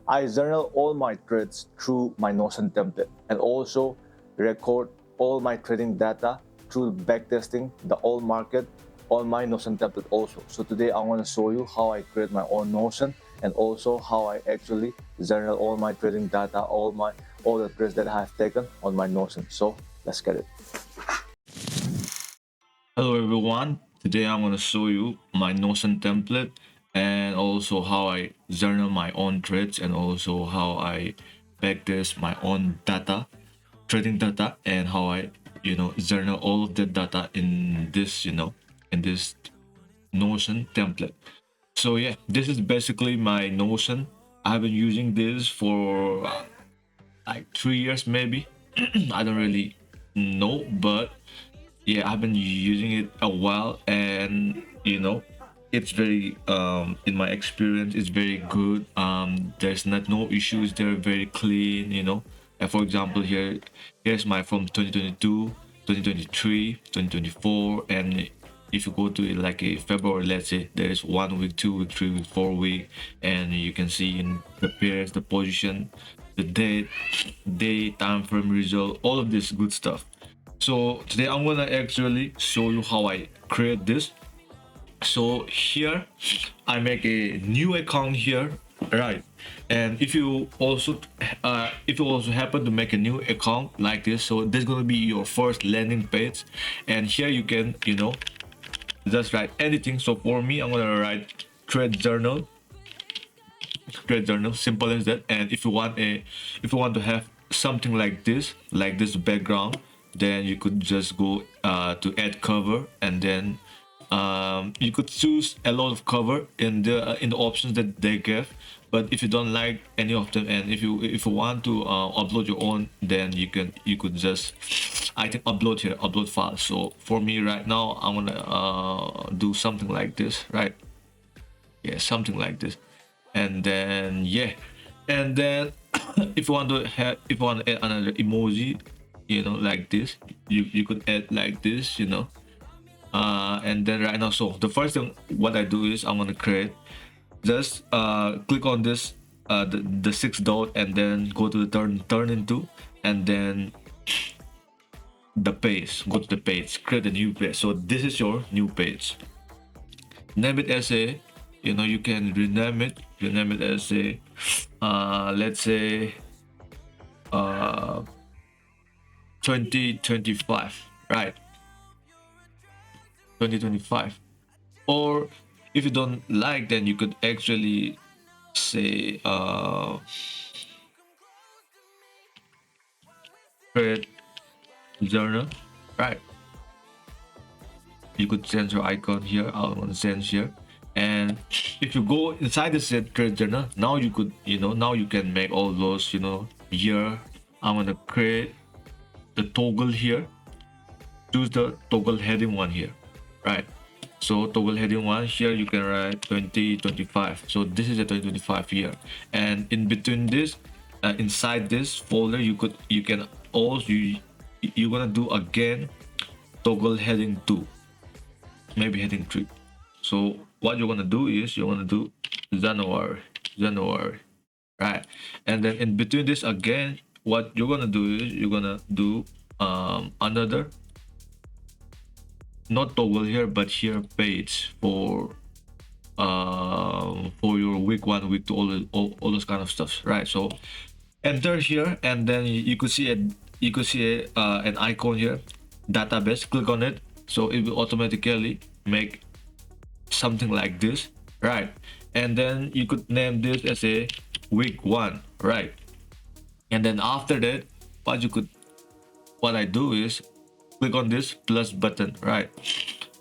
I journal all my trades through my Notion template and also record all my trading data through backtesting the all market on my Notion template also. So today I want to show you how I create my own Notion and also how I actually journal all my trading data, all the trades that I have taken on my Notion. So let's get it. Hello everyone. Today I'm going to show you my Notion template and also how I journal my own trades and also how I backtest my own data, trading data, and how I journal all of the data in this in this Notion template. So yeah, this is basically my Notion. I've been using this for like 3 years maybe. I don't really know, but yeah, I've been using it a while, and it's very in my experience it's very good. There's not no issues, they're very clean, and for example, here's my from 2022, 2023, 2024, and if you go to it like a February, let's say, there's 1 week, 2 week, 3 week, 4 week, and you can see in the pairs, the position, the date, day, time frame, result, all of this good stuff. So today I'm gonna actually show you how I create this. So here I make a new account here, right? And if you also happen to make a new account like this, so this is gonna be your first landing page, and here you can just write anything. So for me, I'm gonna write trade journal, simple as that. And if you want to have something like this background, then you could just go to add cover, and then you could choose a lot of cover in the options that they give. But if you don't like any of them, and if you want to upload your own, then you could just, I think, upload file. So for me right now, I'm gonna do something like this, right? Yeah, something like this. And then and then if you want to add another emoji, like this, you could add like this, and then right now, so the first thing what I do is I'm gonna create, just click on this the six dot, and then go to the turn into, and then the page, go to the page, create a new page. So this is your new page. Name it as a, you can rename it as a let's say 2025, right? 2025. Or if you don't like, then you could actually say create journal, right? You could change your icon here. I want to change here. And if you go inside the set create journal, now you could, now you can make all those, here. I'm gonna create the toggle here. Choose the toggle heading one here, right? So toggle heading one here, you can write 2025. So this is a 2025 year, and in between this, inside this folder, you can also, you're gonna do again toggle heading 2, maybe heading 3. So what you're gonna do is you're gonna do January, right? And then in between this again, what you're gonna do is you're gonna do another, not toggle here, but here page for your week 1, week 2, all those kind of stuff, right? So enter here, and then you could see an icon here, database. Click on it, so it will automatically make something like this, right? And then you could name this as a week 1, right? And then after that, what I do is click on this plus button, right?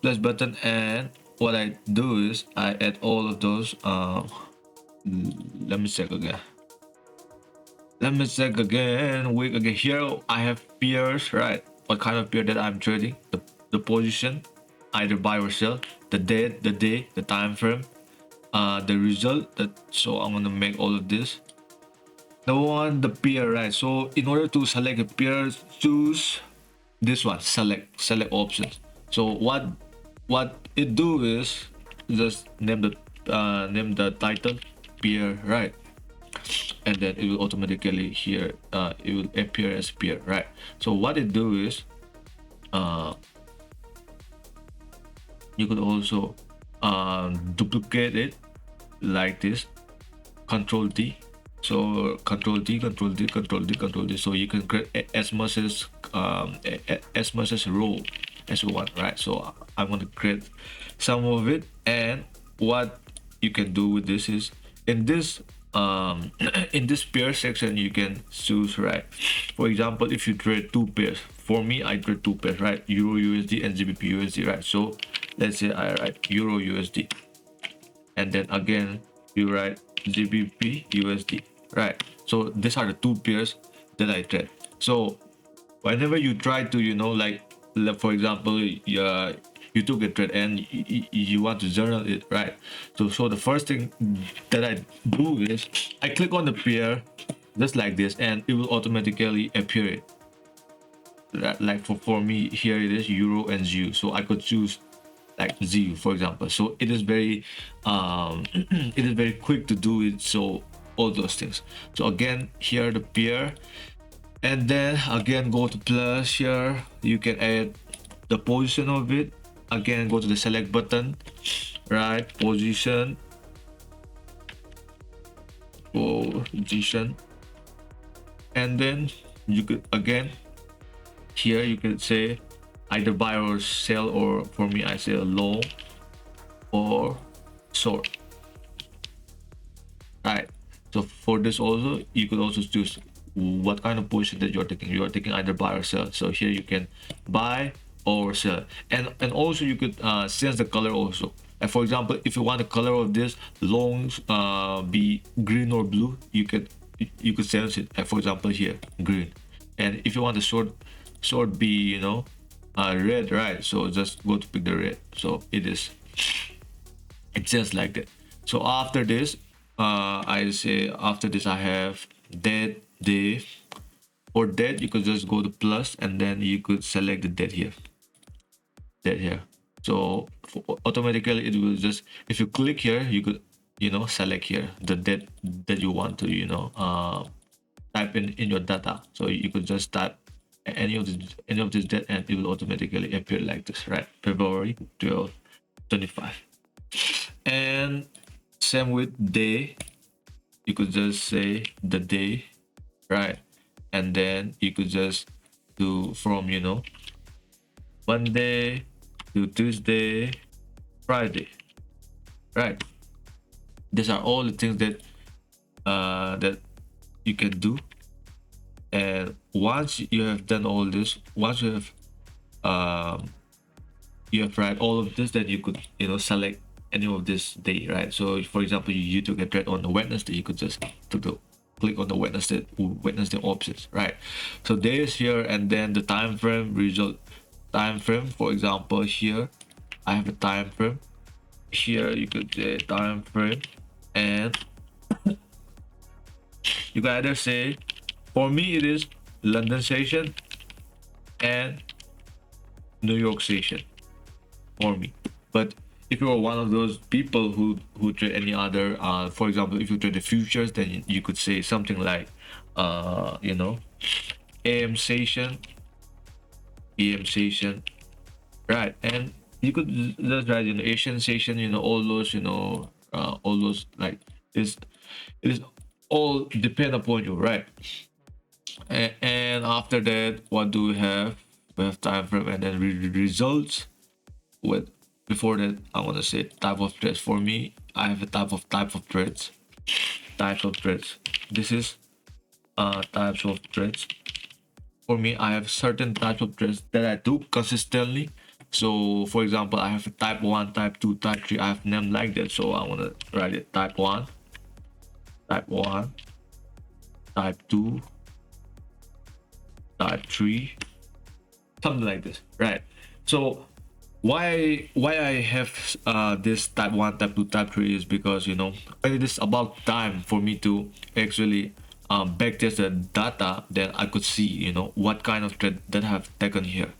Plus button, and what I do is I add all of those. Let me check again. Week again. Here I have pairs, right? What kind of pair that I'm trading? The position, either buy or sell. The date, the day, the time frame, the result. So I'm gonna make all of this. Number one, the pair, right? So in order to select a pair, choose this one, select options. So what it do is just name the title pair, right? and then it will automatically here it will appear as pair, right? So what it do is you could also duplicate it like this, control D. So control D, control D, control D, control D, so you can create as much as row as you want, right? So I'm going to create some of it, and what you can do with this is in this in this pair section you can choose, right? For example, if you trade two pairs, for me I trade two pairs, right? Euro USD and GBP USD, right? So let's say I write Euro USD, and then again you write GBP USD, right? So these are the two pairs that I trade. So whenever you try to, you know, like for example, you took a trade and you want to journal it, right? So the first thing that I do is I click on the pair just like this, and it will automatically appear it. Like for me here it is Euro and ZU, so I could choose like ZU, for example. So it is very it is very quick to do it. So all those things. So again, here the pair, and then again go to plus. Here you can add the position of it. Again, go to the select button, right? Position, and then you could again here you could say either buy or sell, or for me I say long or short, right? So for this also you could also choose what kind of position that you're taking. You're taking either buy or sell, so here you can buy or sell, and also you could sense the color also. And for example, if you want the color of this long be green or blue, you could sense it. For example, here green, and if you want the short be, you know, red, right? So just go to pick the red. So it's just like that. So after this I say after this I have date, day. For date you could just go to plus, and then you could select the date here, so automatically it will just, if you click here you could, you know, select here the date that you want to, you know, type in your data. So you could just type any of this date, and it will automatically appear like this, right? February 12, 25. And same with day, you could just say the day, right? And then you could just do from, you know, Monday to Tuesday, Friday, right? These are all the things that that you can do. And once you have done all this, once you have tried all of this, then you could, you know, select any of this day, right? So for example, you took a trade on the Wednesday, you could just click on the Wednesday options, right? So days here, and then the time frame, result time frame. For example, here I have a time frame. Here you could say time frame, and you can either say, for me it is London session and New York session for me. But if you are one of those people who trade any other, for example, if you trade the futures, then you could say something like you know, AM session, PM session, right? And you could just write, you know, Asian session, you know, all those, you know, all those, like this. It is all depend upon you, right? And after that, what do we have? We have time frame, and then results. With before that, I want to say type of trades. For me, I have a type of trades. Types of trades. This is types of trades. For me, I have certain types of trades that I do consistently. So for example, I have a type 1, type 2, type 3. I have named like that, so I want to write it type 1, type 1, type 2, type 3, something like this, right? So why I have this type 1, type 2, type 3 is because, you know, it is about time for me to actually backtest the data. Then I could see, you know, what kind of trade that I have taken here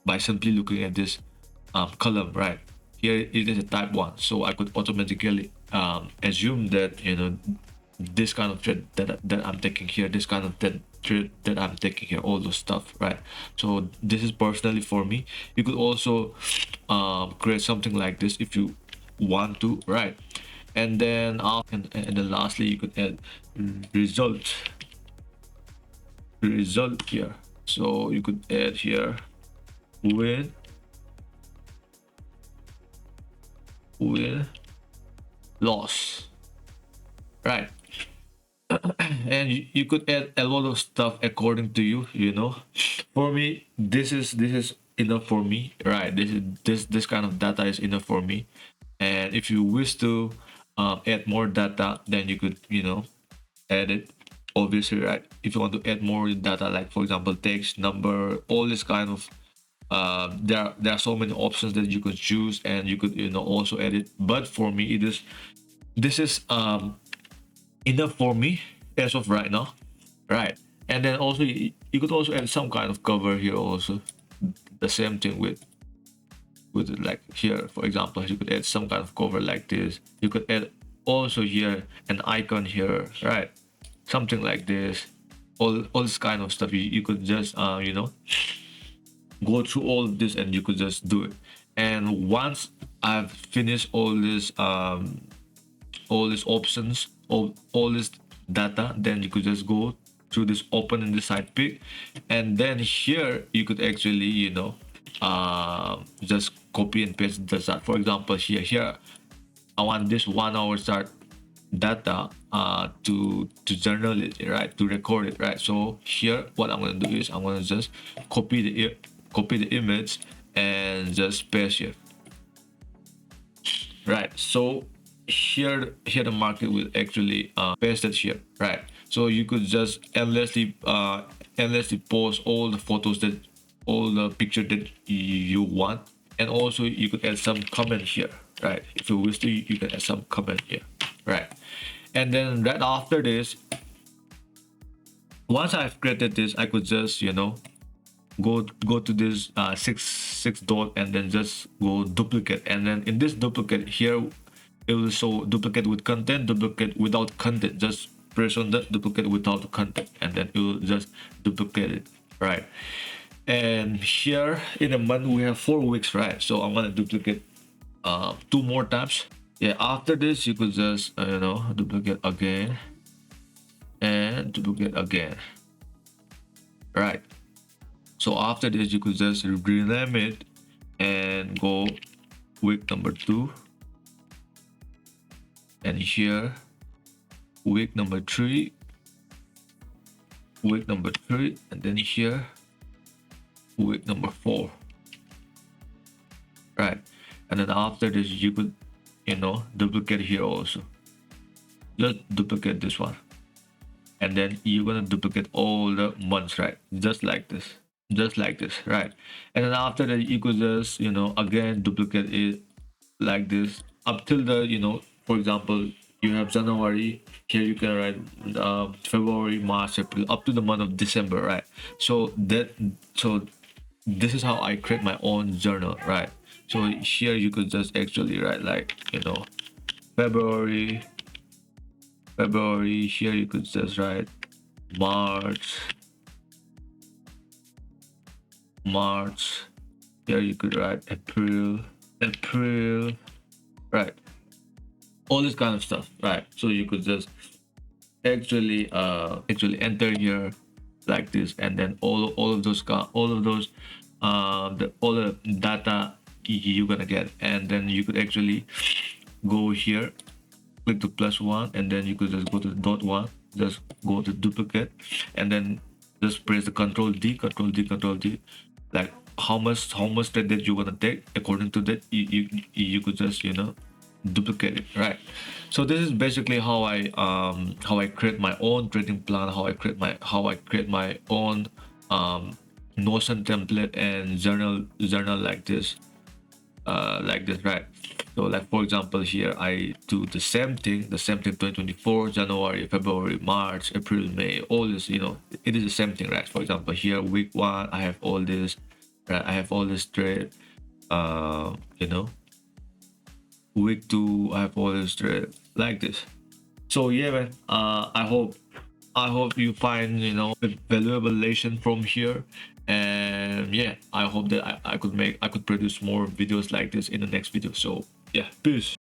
by simply looking at this column, right? Here it is a type 1, so I could automatically assume that, you know, this kind of trade that I'm taking here, this kind of trade that I'm taking here, all those stuff, right? So this is personally for me. You could also create something like this if you want to, right? And then and then lastly, you could add result here. So you could add here win loss, right? And you could add a lot of stuff according to you, you know. For me, this is enough for me, right? This kind of data is enough for me. And if you wish to add more data, then you could, you know, add it, obviously, right? If you want to add more data, like for example text, number, all this kind of there are so many options that you could choose, and you could, you know, also edit. But for me, this is enough for me as of right now, right? And then also you could also add some kind of cover here also. The same thing with like here, for example, you could add some kind of cover like this. You could add also here an icon here, right? Something like this. All this kind of stuff. You could just you know, go through all of this, and you could just do it. And once I've finished all these options, all this data, then you could just go through this open in the side pick, and then here you could actually, you know, just copy and paste the chart. For example, here I want this 1 hour chart data to journal it, right, to record it, right? So here what I'm going to do is I'm going to just copy the image and just paste it, right? So here the market will actually paste it here, right? So you could just endlessly post all the photos, that all the picture that you want. And also you could add some comment here, right? If you wish to, you can add some comment here, right? And then right after this, once I've created this, I could just, you know, go to this six dot, and then just go duplicate. And then in this duplicate here, it will show duplicate with content, duplicate without content. Just press on the duplicate without the content, and then it will just duplicate it, right? And here in a month we have 4 weeks, right? So I'm gonna duplicate 2 more times. Yeah, after this you could just you know, duplicate again and duplicate again, right? So after this you could just rename it and go week number 2, and here week number 3, and then here week number 4, right? And then after this you could, you know, duplicate here also. Just duplicate this one, and then you're gonna duplicate all the months, right? Just like this, right? And then after that you could just, you know, again duplicate it like this up till the, you know, for example you have January, here you can write February, March, April, up to the month of December, right? So this is how I create my own journal, right? So here you could just actually write like, you know, February. Here you could just write March. Here you could write April, right? All this kind of stuff, right? So you could just actually enter here like this, and then all of those all the data you're gonna get. And then you could actually go here, click the +1, and then you could just go to the dot one, just go to duplicate, and then just press the Control D, like how much trade that you're gonna take. According to that, you could just, you know, duplicate it, right? So this is basically how I create my own trading plan, how I create my own Notion template and journal like this, right? So like for example here I do the same thing 2024, January, February, March, April, May, all this, you know, it is the same thing, right? For example here week 1 I have all this, right? I have all this trade, you know, week 2 I have all this trade like this, So yeah, man. I hope you find a valuable lesson from here, and yeah, I hope that I could produce more videos like this in the next video. So yeah, peace.